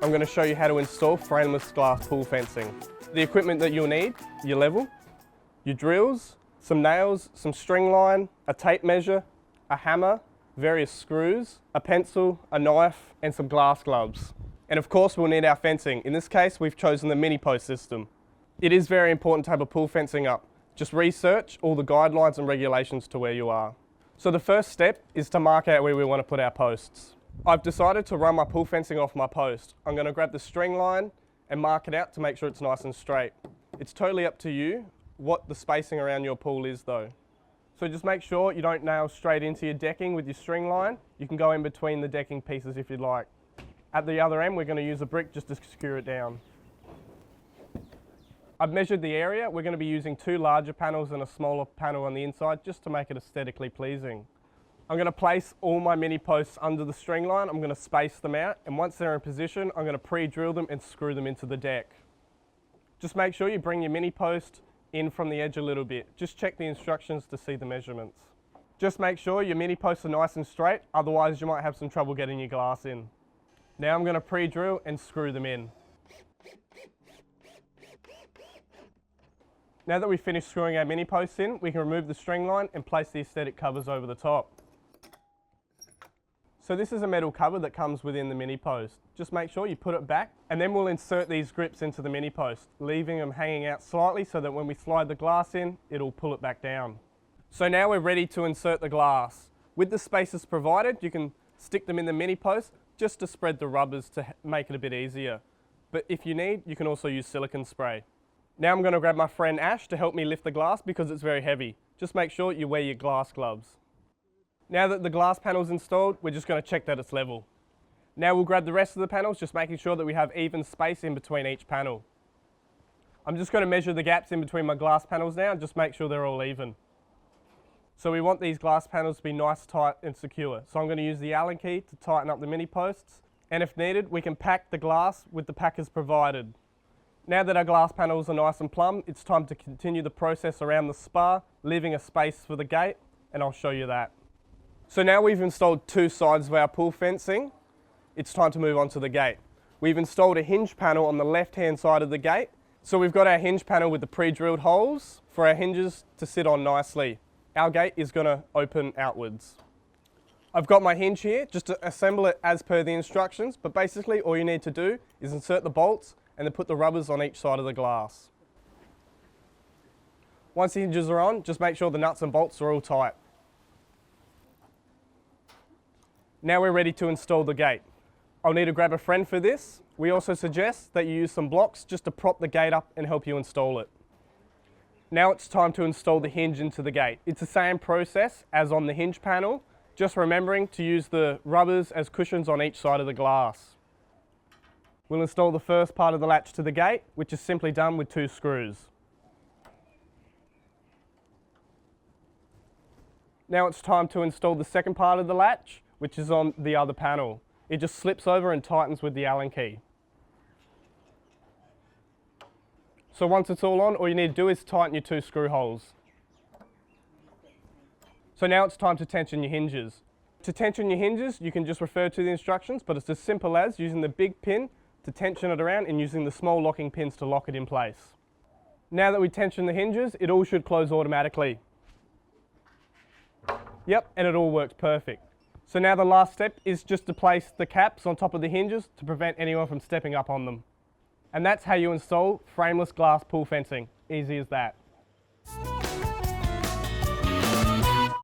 I'm going to show you how to install frameless glass pool fencing. The equipment that you'll need: your level, your drills, some nails, some string line, a tape measure, a hammer, various screws, a pencil, a knife, and some glass gloves. And of course we'll need our fencing. In this case we've chosen the mini post system. It is very important to have a pool fencing up. Just research all the guidelines and regulations to where you are. So the first step is to mark out where we want to put our posts. I've decided to run my pool fencing off my post. I'm going to grab the string line and mark it out to make sure it's nice and straight. It's totally up to you what the spacing around your pool is though. So just make sure you don't nail straight into your decking with your string line. You can go in between the decking pieces if you'd like. At the other end we're going to use a brick just to secure it down. I've measured the area. We're going to be using 2 larger panels and a smaller panel on the inside just to make it aesthetically pleasing. I'm going to place all my mini posts under the string line. I'm going to space them out, and once they're in position I'm going to pre-drill them and screw them into the deck. Just make sure you bring your mini post in from the edge a little bit. Just check the instructions to see the measurements. Just make sure your mini posts are nice and straight, otherwise you might have some trouble getting your glass in. Now I'm going to pre-drill and screw them in. Now that we've finished screwing our mini posts in, we can remove the string line and place the aesthetic covers over the top. So this is a metal cover that comes within the mini post. Just make sure you put it back, and then we'll insert these grips into the mini post, leaving them hanging out slightly so that when we slide the glass in, it'll pull it back down. So now we're ready to insert the glass. With the spaces provided, you can stick them in the mini post just to spread the rubbers to make it a bit easier. But if you need, you can also use silicone spray. Now I'm going to grab my friend Ash to help me lift the glass because it's very heavy. Just make sure you wear your glass gloves. Now that the glass panel's installed, we're just going to check that it's level. Now we'll grab the rest of the panels, just making sure that we have even space in between each panel. I'm just going to measure the gaps in between my glass panels now and just make sure they're all even. So we want these glass panels to be nice, tight and secure. So I'm going to use the Allen key to tighten up the mini posts, and if needed we can pack the glass with the packers provided. Now that our glass panels are nice and plumb, it's time to continue the process around the spar, leaving a space for the gate, and I'll show you that. So now we've installed 2 sides of our pool fencing, it's time to move on to the gate. We've installed a hinge panel on the left hand side of the gate. So we've got our hinge panel with the pre-drilled holes for our hinges to sit on nicely. Our gate is going to open outwards. I've got my hinge here just to assemble it as per the instructions, but basically all you need to do is insert the bolts and then put the rubbers on each side of the glass. Once the hinges are on, just make sure the nuts and bolts are all tight. Now we're ready to install the gate. I'll need to grab a friend for this. We also suggest that you use some blocks just to prop the gate up and help you install it. Now it's time to install the hinge into the gate. It's the same process as on the hinge panel, just remembering to use the rubbers as cushions on each side of the glass. We'll install the first part of the latch to the gate, which is simply done with 2 screws. Now it's time to install the second part of the latch, which is on the other panel. It just slips over and tightens with the Allen key. So once it's all on, all you need to do is tighten your 2 screw holes. So now it's time to tension your hinges. To tension your hinges, you can just refer to the instructions, but it's as simple as using the big pin to tension it around and using the small locking pins to lock it in place. Now that we tension the hinges, it all should close automatically. Yep, and it all works perfect. So now the last step is just to place the caps on top of the hinges to prevent anyone from stepping up on them. And that's how you install frameless glass pool fencing. Easy as that.